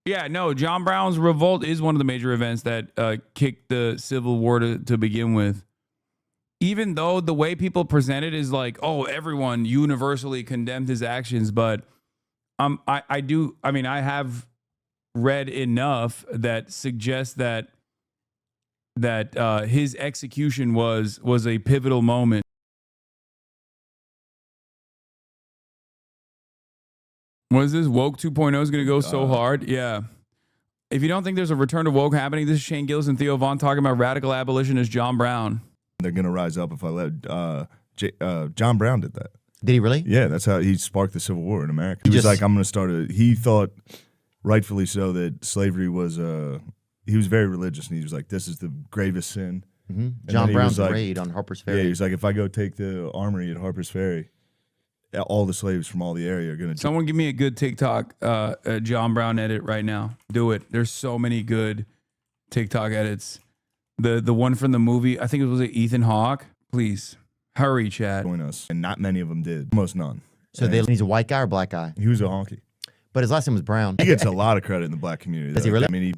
Yeah, no, John Brown's revolt is one of the major events that kicked the Civil War to begin with. Even though the way people present it is like, oh, everyone universally condemned his actions, but I have read enough that suggests that his execution was a pivotal moment. What is this? Woke 2.0 is going to go so hard? Yeah. If you don't think there's a return to woke happening, this is Shane Gillis and Theo Vaughn talking about radical abolitionist John Brown. They're going to rise up if I let John Brown did that. Did he really? Yeah, that's how he sparked the Civil War in America. He was like, I'm going to start he thought, rightfully so, that slavery was, he was very religious, and he was like, this is the gravest sin. Mm-hmm. John Brown's raid on Harper's Ferry. Yeah, he was like, if I go take the armory at Harper's Ferry, all the slaves from all the area are going to... Someone give me a good TikTok John Brown edit right now. Do it. There's so many good TikTok edits. The one from the movie, I think it was Ethan Hawke. Please, hurry, chat. Join us. And not many of them did. Almost none. So he's a white guy or black guy? He was a honky. But his last name was Brown. He gets a lot of credit in the black community. Does he really? I mean,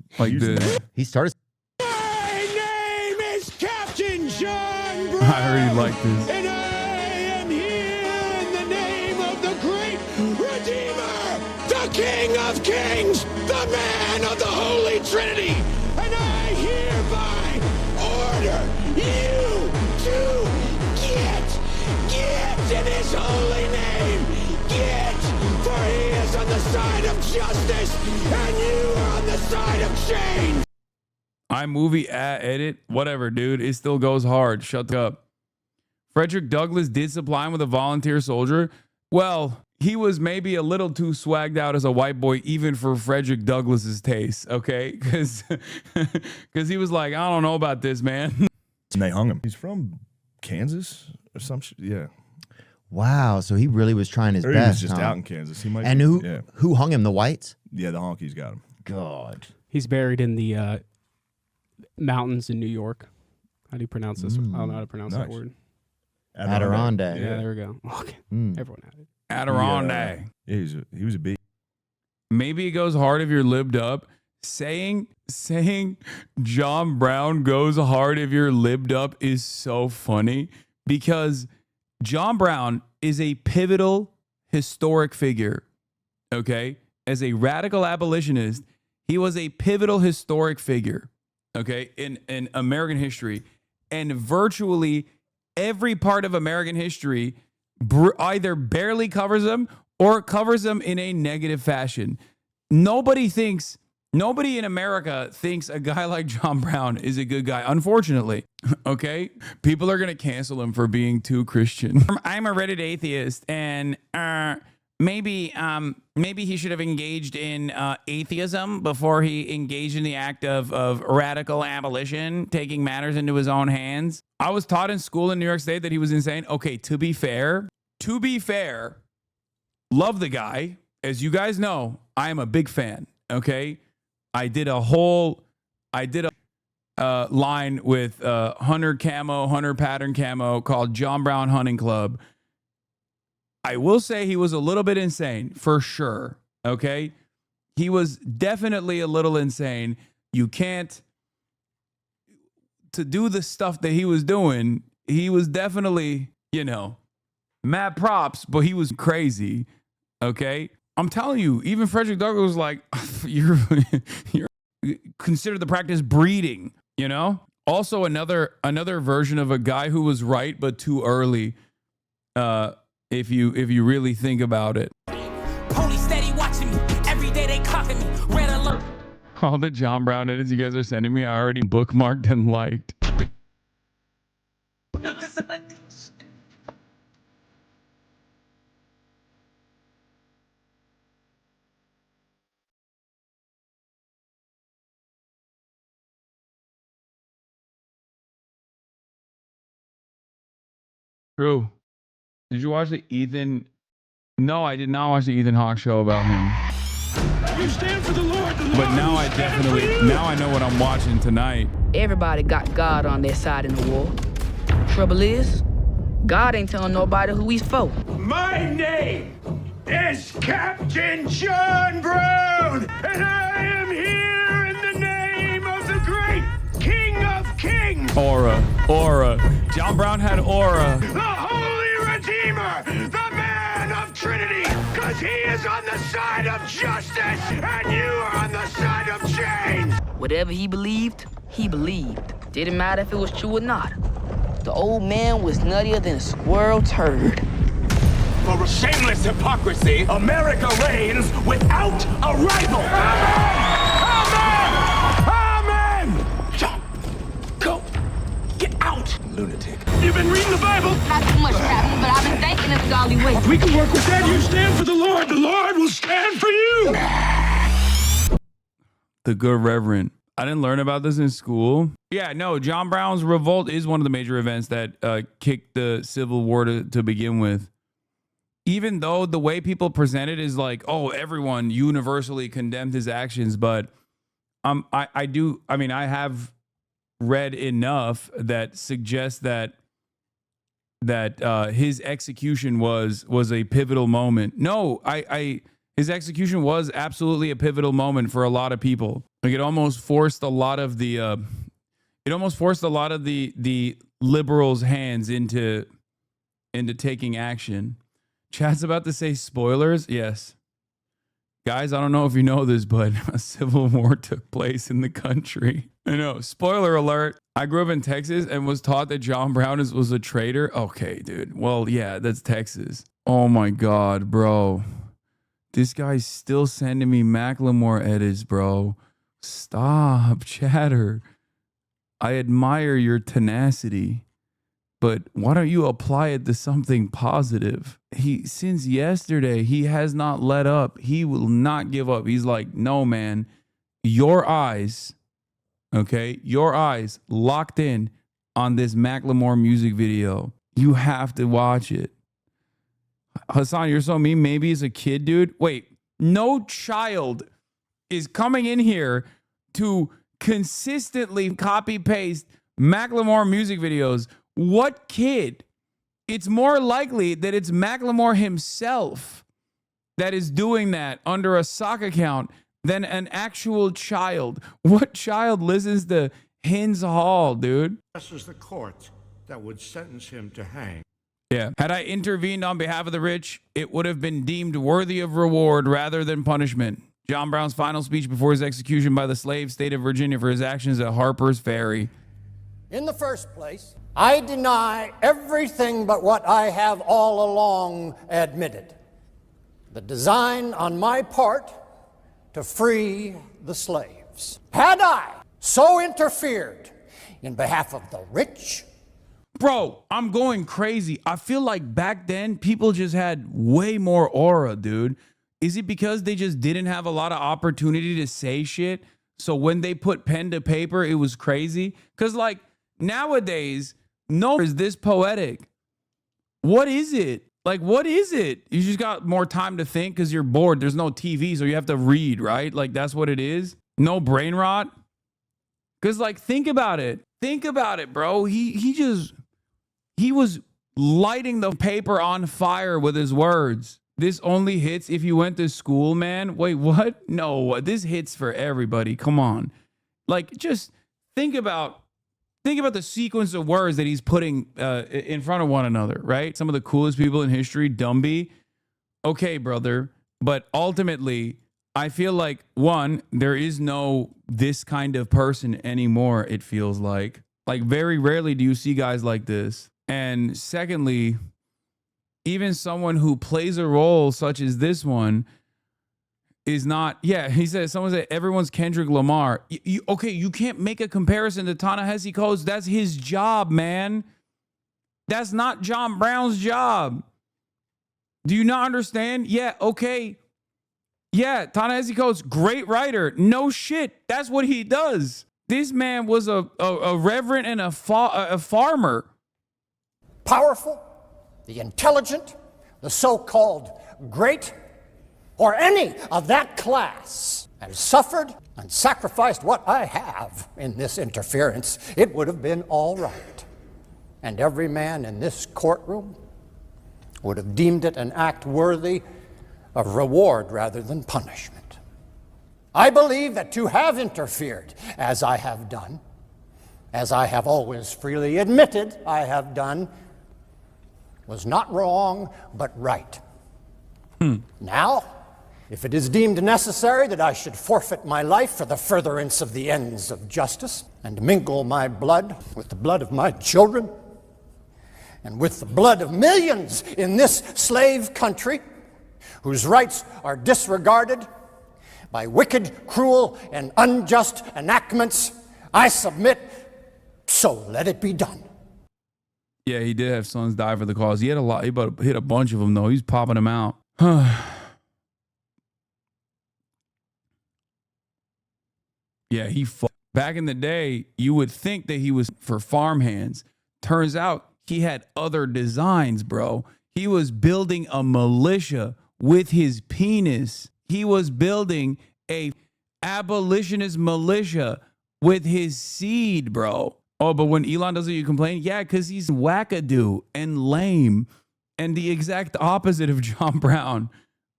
he started... My name is Captain John Brown. I already like this. And I am here in the name of the great Redeemer, the King of Kings, the man of the Holy Trinity. And I hereby order you to get in his holy name. Get, for he is on the side of justice, and you are on the side of change. iMovie edit, whatever, dude. It still goes hard. Shut up. Frederick Douglass did supply him with a volunteer soldier. Well, he was maybe a little too swagged out as a white boy, even for Frederick Douglass's taste, okay? Because he was like, I don't know about this, man. And they hung him. He's from Kansas or some shit. Yeah. Wow, so he really was trying his or best. He was just out in Kansas. He might. And who hung him? The whites? Yeah, the honkies got him. God. He's buried in the mountains in New York. How do you pronounce this? I don't know how to pronounce that word. Adirondack. Yeah, there we go. Okay. Everyone had it. Adirondack. Yeah, he was a beast. Maybe it goes hard if you're libbed up. Saying John Brown goes hard if you're libbed up is so funny because John Brown is a pivotal historic figure, okay? As a radical abolitionist, he was a pivotal historic figure, okay, in American history. And virtually every part of American history either barely covers him or covers him in a negative fashion. Nobody in America thinks a guy like John Brown is a good guy, unfortunately. Okay? People are going to cancel him for being too Christian. I'm a Reddit atheist, and maybe he should have engaged in atheism before he engaged in the act of radical abolition, taking matters into his own hands. I was taught in school in New York State that he was insane. Okay, to be fair, love the guy. As you guys know, I am a big fan, okay? I did a line with Hunter Pattern Camo called John Brown Hunting Club. I will say he was a little bit insane, for sure, okay? He was definitely a little insane. You can't, to do the stuff that he was doing, he was definitely, mad props, but he was crazy, okay? I'm telling you, even Frederick Douglass was like, you're consider the practice breeding, Also, another version of a guy who was right but too early. If you really think about it. Police steady watching me. Every day they clocking me. Red alert. All the John Brown edits you guys are sending me, I already bookmarked and liked. True. Did you watch the Ethan? No, I did not watch the Ethan Hawke show about him. You stand for the Lord. But now I know what I'm watching tonight. Everybody got God on their side in the war. Trouble is, God ain't telling nobody who he's for. My name is Captain John Brown, and I am Aura. John Brown had aura. The Holy Redeemer, the man of Trinity, because he is on the side of justice, and you are on the side of change. Whatever he believed, he believed. Didn't matter if it was true or not. The old man was nuttier than a squirrel turd. For shameless hypocrisy, America reigns without a rival. Amen! Amen! John, go. Get out, lunatic. You've been reading the Bible? Not too much, Captain, but I've been thinking it's golly way. We can work with that. You stand for the Lord will stand for you. The good Reverend. I didn't learn about this in school. Yeah, no, John Brown's revolt is one of the major events that kicked the Civil War to begin with. Even though the way people present it is like, oh, everyone universally condemned his actions, but I have read enough that suggests that his execution was a pivotal moment. No, his execution was absolutely a pivotal moment for a lot of people. Like it almost forced a lot of the liberals' hands into taking action. Chat's about to say spoilers. Yes. Guys, I don't know if you know this, but a civil war took place in the country. I know. Spoiler alert. I grew up in Texas and was taught that John Brown was a traitor. Okay, dude. Well, yeah, that's Texas. Oh my God, bro. This guy's still sending me Macklemore edits, bro. Stop, chatter. I admire your tenacity, but why don't you apply it to something positive? Since yesterday, he has not let up. He will not give up. He's like, no, man, your eyes, okay? Your eyes locked in on this Macklemore music video. You have to watch it. Hasan, you're so mean. Maybe as a kid, dude. Wait, no child is coming in here to consistently copy paste Macklemore music videos. What kid? It's more likely that it's Macklemore himself that is doing that under a sock account than an actual child. What child listens to Hins Hall, dude? This is the court that would sentence him to hang. Yeah. Had I intervened on behalf of the rich, it would have been deemed worthy of reward rather than punishment. John Brown's final speech before his execution by the slave state of Virginia for his actions at Harper's Ferry. In the first place, I deny everything but what I have all along admitted. The design on my part to free the slaves. Had I so interfered in behalf of the rich, bro, I'm going crazy. I feel like back then people just had way more aura, dude. Is it because they just didn't have a lot of opportunity to say shit? So when they put pen to paper, it was crazy? Because like nowadays, no one is this poetic. What is it? Like, what is it? You just got more time to think because you're bored. There's no TV, so you have to read, right? Like, that's what it is. No brain rot. Because, like, think about it. Think about it, bro. He was lighting the paper on fire with his words. This only hits if you went to school, man. Wait, what? No, this hits for everybody. Come on. Like, just think about the sequence of words that he's putting in front of one another, right? Some of the coolest people in history, Dumby. Okay, brother. But ultimately, I feel like, one, there is no this kind of person anymore, it feels like. Like, very rarely do you see guys like this. And secondly, even someone who plays a role such as this one is not, yeah, he said, someone said, everyone's Kendrick Lamar. Okay, you can't make a comparison to Ta-Nehisi Coates. That's his job, man. That's not John Brown's job. Do you not understand? Yeah, okay. Yeah, Ta-Nehisi Coates, great writer. No shit. That's what he does. This man was a reverend and a farmer. powerful, the intelligent, the so-called great, or any of that class, and suffered and sacrificed what I have in this interference, it would have been all right. And every man in this courtroom would have deemed it an act worthy of reward rather than punishment. I believe that to have interfered, as I have done, as I have always freely admitted I have done, was not wrong, but right. Now, if it is deemed necessary that I should forfeit my life for the furtherance of the ends of justice, and mingle my blood with the blood of my children, and with the blood of millions in this slave country, whose rights are disregarded by wicked, cruel, and unjust enactments, I submit, so let it be done. Yeah, he did have sons die for the cause. He had a lot. He hit a bunch of them, though. He's popping them out. Yeah, back in the day, you would think that he was for farmhands. Turns out he had other designs, bro. He was building a militia with his penis. He was building a abolitionist militia with his seed, bro. Oh, but when Elon does it, you complain? Yeah, because he's wackadoo and lame and the exact opposite of John Brown.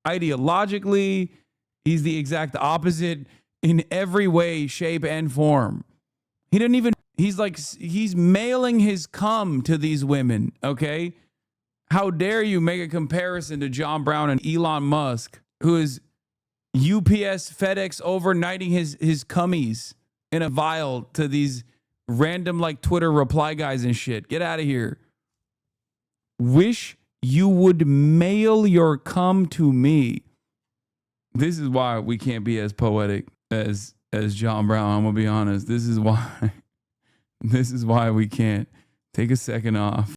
Ideologically, he's the exact opposite in every way, shape, and form. He didn't even, he's mailing his cum to these women, okay? How dare you make a comparison to John Brown and Elon Musk, who is UPS, FedEx overnighting his cummies in a vial to these random like Twitter reply guys and shit. Get out of here. Wish you would mail your cum to me. This is why we can't be as poetic as John Brown. I'm gonna be honest. This is why we can't. Take a second off.